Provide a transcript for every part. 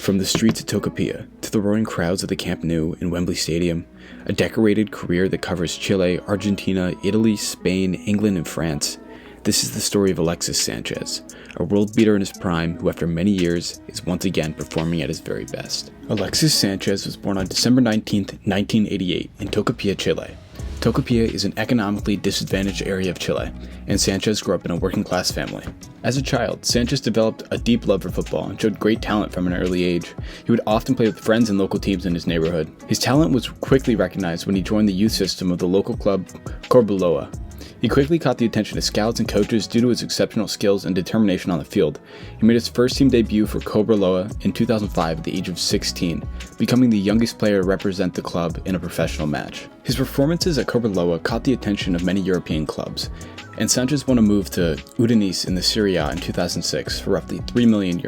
From the streets of Tocopilla to the roaring crowds of the Camp Nou and Wembley Stadium, a decorated career that covers Chile, Argentina, Italy, Spain, England, and France, this is the story of Alexis Sanchez, a world beater in his prime who after many years is once again performing at his very best. Alexis Sanchez was born on December 19, 1988 in Tocopilla, Chile. Tocopilla is an economically disadvantaged area of Chile, and Sanchez grew up in a working-class family. As a child, Sanchez developed a deep love for football and showed great talent from an early age. He would often play with friends and local teams in his neighborhood. His talent was quickly recognized when he joined the youth system of the local club Cobreloa. He quickly caught the attention of scouts and coaches due to his exceptional skills and determination on the field. He made his first team debut for Cobreloa in 2005 at the age of 16, becoming the youngest player to represent the club in a professional match. His performances at Cobreloa caught the attention of many European clubs, and Sanchez won a move to Udinese in the Serie A in 2006 for roughly €3 million.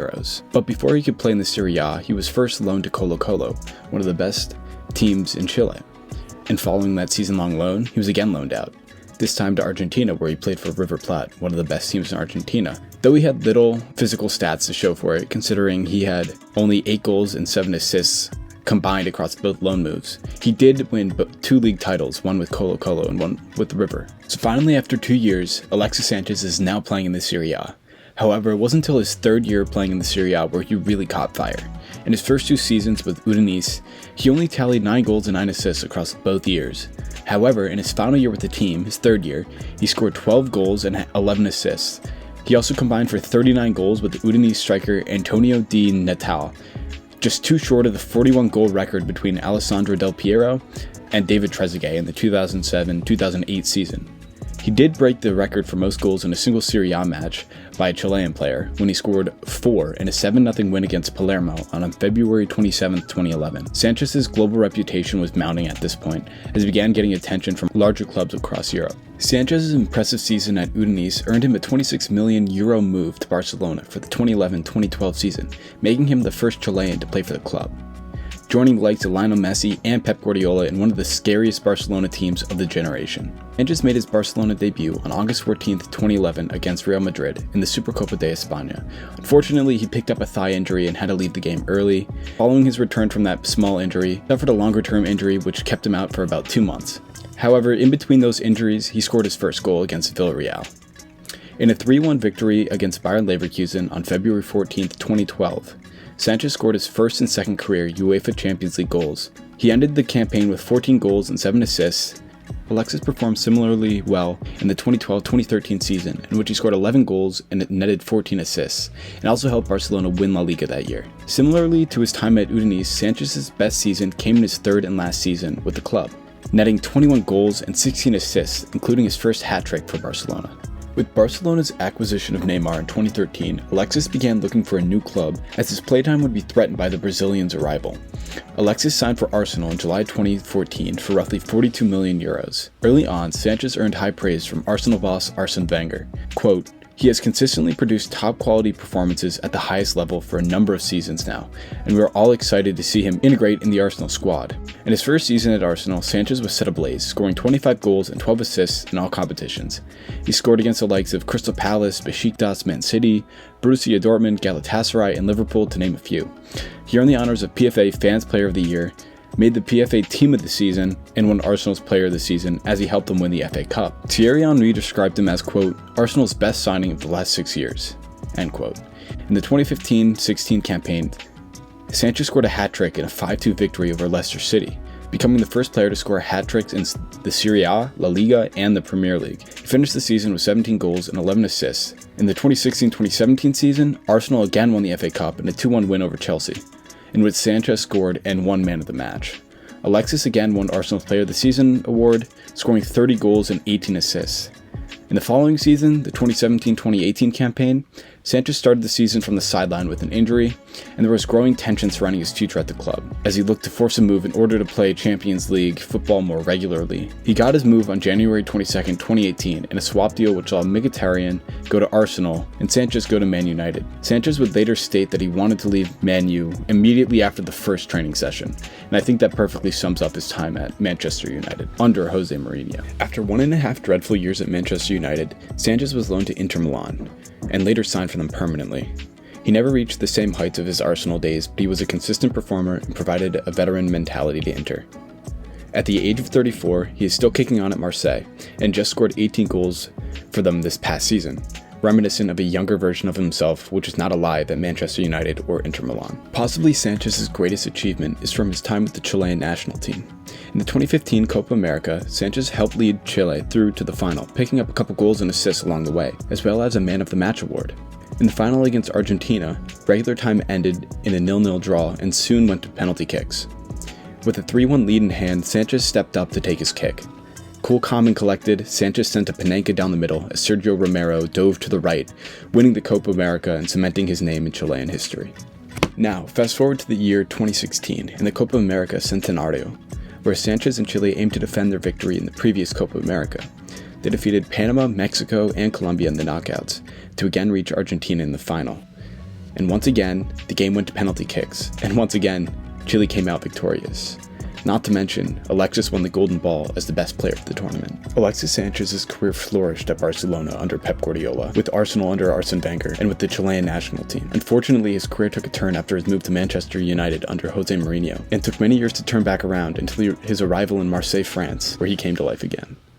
But before he could play in the Serie A, he was first loaned to Colo-Colo, one of the best teams in Chile. And following that season-long loan, he was again loaned out, this time to Argentina, where he played for River Plate, one of the best teams in Argentina. Though he had little physical stats to show for it, considering he had only 8 goals and 7 assists combined across both loan moves, he did win 2 league titles, one with Colo-Colo and one with River. So finally, after 2 years, Alexis Sanchez is now playing in the Serie A. However, it wasn't until his 3rd year playing in the Serie A where he really caught fire. In his first 2 seasons with Udinese, he only tallied 9 goals and 9 assists across both years. However, in his final year with the team, his 3rd year, he scored 12 goals and 11 assists. He also combined for 39 goals with the Udinese striker Antonio Di Natale, just 2 short of the 41 goal record between Alessandro Del Piero and David Trezeguet in the 2007-2008 season. He did break the record for most goals in a single Serie A match by a Chilean player when he scored 4 in a 7-0 win against Palermo on February 27, 2011. Sanchez's global reputation was mounting at this point as he began getting attention from larger clubs across Europe. Sanchez's impressive season at Udinese earned him a €26 million move to Barcelona for the 2011-2012 season, making him the first Chilean to play for the club, joining the likes of Lionel Messi and Pep Guardiola in one of the scariest Barcelona teams of the generation. Sanchez made his Barcelona debut on August 14, 2011 against Real Madrid in the Supercopa de España. Unfortunately, he picked up a thigh injury and had to leave the game early. Following his return from that small injury, he suffered a longer-term injury which kept him out for about 2 months. However, in between those injuries, he scored his first goal against Villarreal. In a 3-1 victory against Bayer Leverkusen on February 14, 2012, Sanchez scored his first and second career UEFA Champions League goals. He ended the campaign with 14 goals and 7 assists. Alexis performed similarly well in the 2012-2013 season, in which he scored 11 goals and netted 14 assists, and also helped Barcelona win La Liga that year. Similarly to his time at Udinese, Sanchez's best season came in his 3rd and last season with the club, netting 21 goals and 16 assists, including his first hat-trick for Barcelona. With Barcelona's acquisition of Neymar in 2013, Alexis began looking for a new club as his playtime would be threatened by the Brazilian's arrival. Alexis signed for Arsenal in July 2014 for roughly €42 million. Early on, Sanchez earned high praise from Arsenal boss Arsene Wenger. Quote, "He has consistently produced top-quality performances at the highest level for a number of seasons now, and we are all excited to see him integrate in the Arsenal squad." In his first season at Arsenal, Sanchez was set ablaze, scoring 25 goals and 12 assists in all competitions. He scored against the likes of Crystal Palace, Besiktas, Man City, Borussia Dortmund, Galatasaray, and Liverpool, to name a few. He earned the honors of PFA Fans Player of the Year, made the PFA Team of the Season, and won Arsenal's Player of the Season as he helped them win the FA Cup. Thierry Henry described him as, quote, "Arsenal's best signing of the last 6 years," end quote. In the 2015-16 campaign, Sanchez scored a hat-trick in a 5-2 victory over Leicester City, becoming the first player to score a hat-trick in the Serie A, La Liga, and the Premier League. He finished the season with 17 goals and 11 assists. In the 2016-2017 season, Arsenal again won the FA Cup in a 2-1 win over Chelsea, in which Sanchez scored and won Man of the Match. Alexis again won Arsenal's Player of the Season award, scoring 30 goals and 18 assists. In the following season, the 2017-2018 campaign, Sanchez started the season from the sideline with an injury, and there was growing tension surrounding his future at the club, as he looked to force a move in order to play Champions League football more regularly. He got his move on January 22, 2018, in a swap deal which saw Mkhitaryan go to Arsenal and Sanchez go to Man United. Sanchez would later state that he wanted to leave Man U immediately after the first training session, and I think that perfectly sums up his time at Manchester United, under Jose Mourinho. After 1.5 dreadful years at Manchester United, Sanchez was loaned to Inter Milan, and later signed for them permanently. He never reached the same heights of his Arsenal days, but he was a consistent performer and provided a veteran mentality to Inter. At the age of 34, he is still kicking on at Marseille, and just scored 18 goals for them this past season, reminiscent of a younger version of himself, which is not alive at Manchester United or Inter Milan. Possibly Sanchez's greatest achievement is from his time with the Chilean national team. In the 2015 Copa America, Sanchez helped lead Chile through to the final, picking up a couple goals and assists along the way, as well as a Man of the Match award. In the final against Argentina, regular time ended in a 0-0 draw and soon went to penalty kicks. With a 3-1 lead in hand, Sanchez stepped up to take his kick. Cool, calm, and collected, Sanchez sent a Panenka down the middle as Sergio Romero dove to the right, winning the Copa America and cementing his name in Chilean history. Now, fast forward to the year 2016 in the Copa America Centenario, where Sanchez and Chile aimed to defend their victory in the previous Copa America. They defeated Panama, Mexico, and Colombia in the knockouts, to again reach Argentina in the final. And once again, the game went to penalty kicks, and once again, Chile came out victorious. Not to mention, Alexis won the Golden Ball as the best player of the tournament. Alexis Sanchez's career flourished at Barcelona under Pep Guardiola, with Arsenal under Arsene Wenger, and with the Chilean national team. Unfortunately, his career took a turn after his move to Manchester United under Jose Mourinho, and took many years to turn back around until his arrival in Marseille, France, where he came to life again.